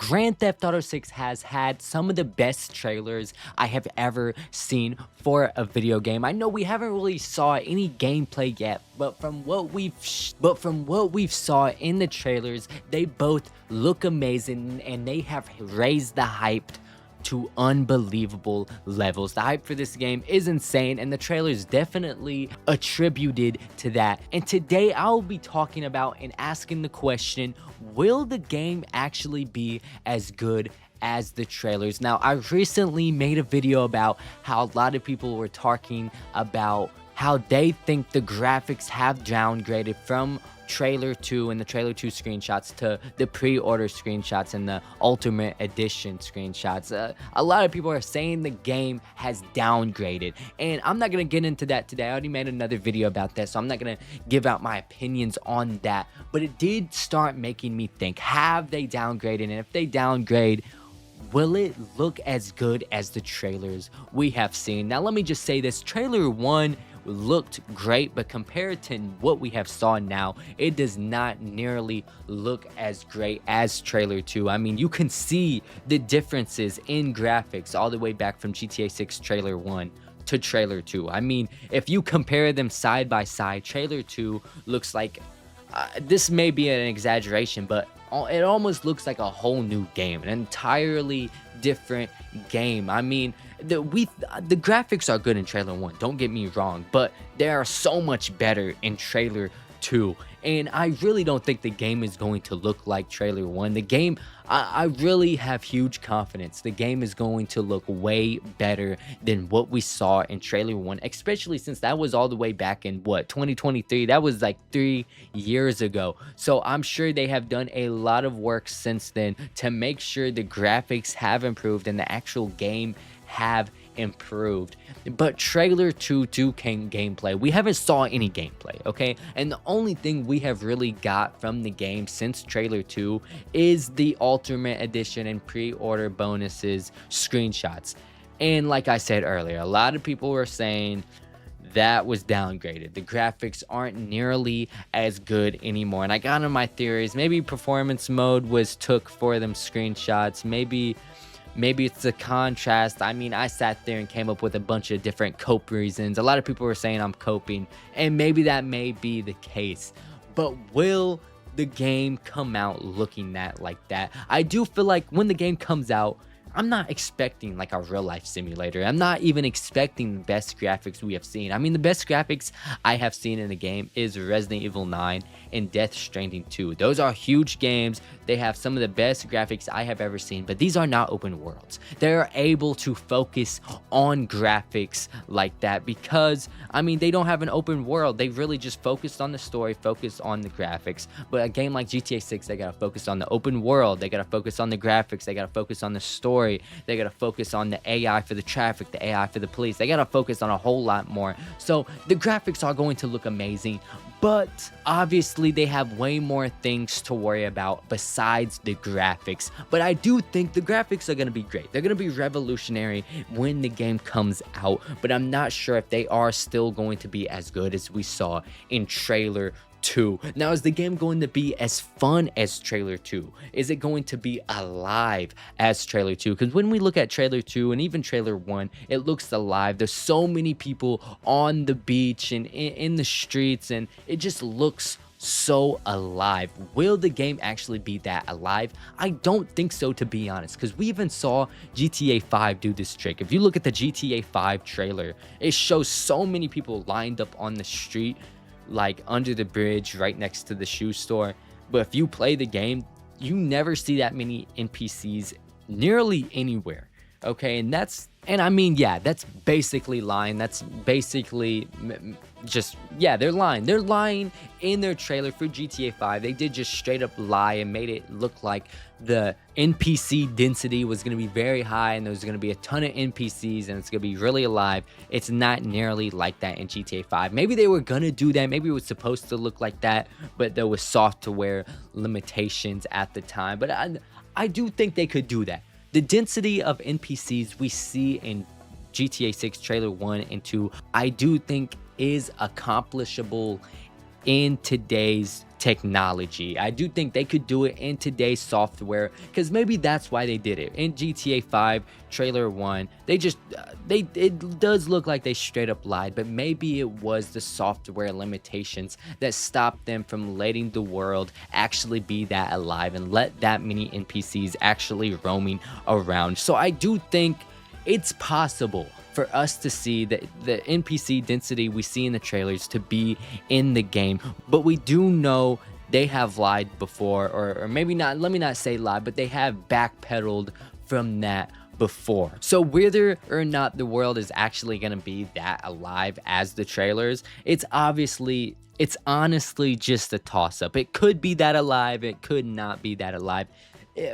Grand Theft Auto 6 has had some of the best trailers I have ever seen for a video game. I know we haven't really saw any gameplay yet, but from what we've saw in the trailers, they both look amazing and they have raised the hype to unbelievable levels. The hype for this game is insane, and the trailer is definitely attributed to that. And today I'll be talking about and asking the question, will the game actually be as good as the trailers? Now, I recently made a video about how a lot of people were talking about how they think the graphics have downgraded from trailer 2 and the trailer 2 screenshots to the pre-order screenshots and the ultimate edition screenshots. A lot of people are saying the game has downgraded, and I'm not gonna get into that today. I already made another video about that, so I'm not gonna give out my opinions on that, but it did start making me think, have they downgraded? And if they downgrade, will it look as good as the trailers we have seen? Now, let me just say this, trailer 1 looked great, but compared to what we have saw now, it does not nearly look as great as trailer 2. I mean, you can see the differences in graphics all the way back from GTA 6 trailer 1 to trailer 2. I mean, if you compare them side by side, trailer 2 looks like this may be an exaggeration, but it almost looks like a whole new game, an entirely different game. I mean, the graphics are good in trailer 1, don't get me wrong, but they are so much better in trailer 2, and I really don't think the game is going to look like trailer 1. The game, I really have huge confidence the game is going to look way better than what we saw in trailer 1, especially since that was all the way back in what, 2023? That was like 3 years ago. So I'm sure they have done a lot of work since then to make sure the graphics have improved and the actual game have improved. But trailer 2 came gameplay. We haven't saw any gameplay, okay? And the only thing we have really got from the game since trailer 2 is the ultimate edition and pre-order bonuses screenshots. And like I said earlier, a lot of people were saying that was downgraded. The graphics aren't nearly as good anymore. And I got into my theories. Maybe performance mode was took for them screenshots. Maybe it's the contrast. I mean, I sat there and came up with a bunch of different cope reasons. A lot of people were saying I'm coping, and maybe that may be the case. But will the game come out looking like that? I do feel like when the game comes out, I'm not expecting like a real life simulator. I'm not even expecting the best graphics we have seen. I mean, the best graphics I have seen in a game is Resident Evil 9 and Death Stranding 2. Those are huge games. They have some of the best graphics I have ever seen, but these are not open worlds. They're able to focus on graphics like that because, I mean, they don't have an open world. They really just focused on the story, focused on the graphics. But a game like GTA 6, they gotta focus on the open world. They gotta focus on the graphics. They gotta focus on the story. They gotta focus on the AI for the traffic, the AI for the police. They gotta focus on a whole lot more. So the graphics are going to look amazing, but obviously they have way more things to worry about besides the graphics. But I do think the graphics are going to be great. They're going to be revolutionary when the game comes out, but I'm not sure if they are still going to be as good as we saw in trailer 2. Now, is the game going to be as fun as trailer 2? Is it going to be alive as trailer 2? Because when we look at trailer 2 and even trailer 1, it looks alive. There's so many people on the beach and in the streets, and it just looks so alive. Will the game actually be that alive? I don't think so, to be honest, because we even saw GTA 5 do this trick. If you look at the GTA 5 trailer, it shows so many people lined up on the street, like under the bridge right next to the shoe store. But if you play the game, you never see that many NPCs nearly anywhere, okay? And I mean, yeah, that's basically lying. That's basically just, yeah, they're lying in their trailer for GTA 5. They did just straight up lie and made it look like the NPC density was going to be very high and there's going to be a ton of NPCs and it's going to be really alive. It's not nearly like that in GTA 5. Maybe they were going to do that. Maybe it was supposed to look like that, but there was software limitations at the time. But I do think they could do that. The density of NPCs we see in GTA 6 trailer 1 and 2, I do think is accomplishable in today's technology. I do think they could do it in today's software, because maybe that's why they did it. In GTA 5 trailer 1, they just it does look like they straight up lied, but maybe it was the software limitations that stopped them from letting the world actually be that alive and let that many NPCs actually roaming around. So I do think it's possible for us to see the NPC density we see in the trailers to be in the game, but we do know they have lied before, or maybe not, let me not say lied, but they have backpedaled from that before. So whether or not the world is actually going to be that alive as the trailers, it's honestly just a toss-up. It could be that alive, it could not be that alive.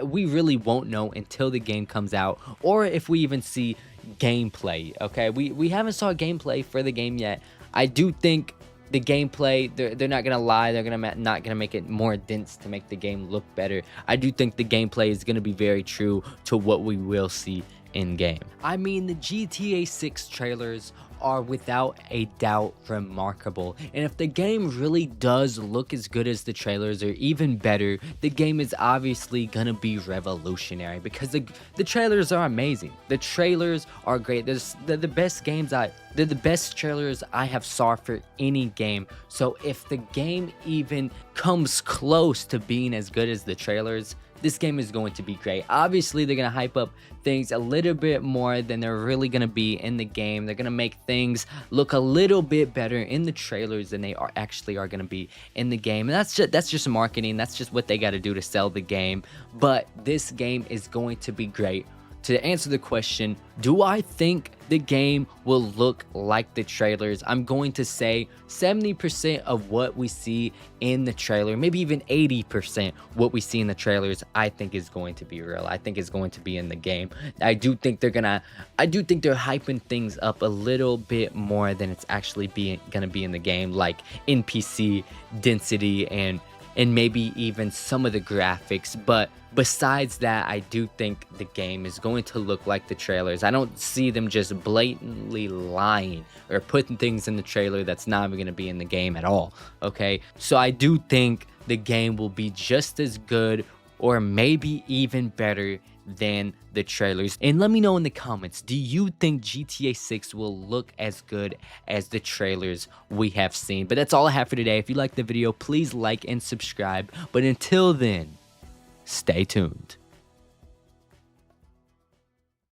We really won't know until the game comes out, or if we even see gameplay. Okay, we haven't saw gameplay for the game yet. I do think the gameplay, they're not gonna lie, they're not gonna make it more dense to make the game look better. I do think the gameplay is gonna be very true to what we will see in game. I mean, the GTA 6 trailers are without a doubt remarkable, and if the game really does look as good as the trailers or even better, the game is obviously gonna be revolutionary, because the trailers are amazing. The trailers are great. They're the best they're the best trailers I have saw for any game. So if the game even comes close to being as good as the trailers, this game is going to be great. Obviously, they're going to hype up things a little bit more than they're really going to be in the game. They're going to make things look a little bit better in the trailers than they actually are going to be in the game. And that's just marketing. That's just what they got to do to sell the game. But this game is going to be great. To answer the question, do I think the game will look like the trailers? I'm going to say 70% of what we see in the trailer, maybe even 80% what we see in the trailers, I think is going to be real. I think is going to be in the game. I do think they're hyping things up a little bit more than it's actually gonna be in the game, like NPC density and maybe even some of the graphics. But besides that, I do think the game is going to look like the trailers. I don't see them just blatantly lying or putting things in the trailer that's not even going to be in the game at all. Okay, so I do think the game will be just as good or maybe even better than the trailers. And let me know in the comments, do you think GTA 6 will look as good as the trailers we have seen? But that's all I have for today. If you liked the video, please like and subscribe. But until then, stay tuned.